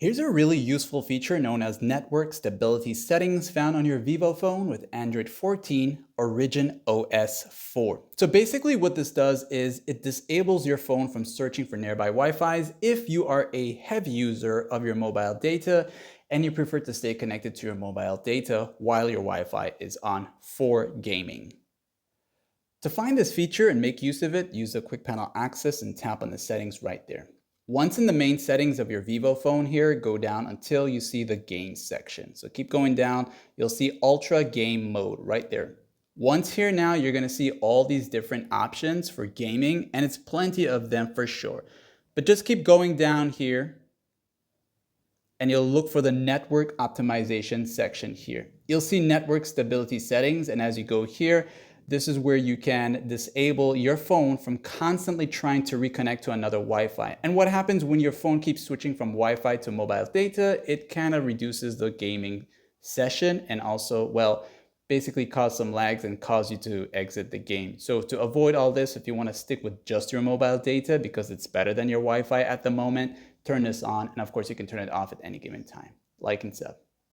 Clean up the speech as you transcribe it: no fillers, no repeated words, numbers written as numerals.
Here's a really useful feature known as network stability settings found on your Vivo phone with Android 14 Origin OS 4. So basically what this does is it disables your phone from searching for nearby Wi-Fis if you are a heavy user of your mobile data and you prefer to stay connected to your mobile data while your Wi-Fi is on for gaming. To find this feature and make use of it, use the quick panel access and tap on the settings right there. Once in the main settings of your Vivo phone here, go down until you see the gain section. So keep going down, you'll see ultra game mode right there. Once here now, you're gonna see all these different options for gaming, and it's plenty of them for sure. But just keep going down here and you'll look for the network optimization section here. You'll see network stability settings, and as you go here, this is where you can disable your phone from constantly trying to reconnect to another Wi-Fi. And what happens when your phone keeps switching from Wi-Fi to mobile data, it kind of reduces the gaming session and also, well, basically cause some lags and cause you to exit the game. So to avoid all this, if you want to stick with just your mobile data because it's better than your Wi-Fi at the moment, turn this on. And of course, you can turn it off at any given time. Like and sub.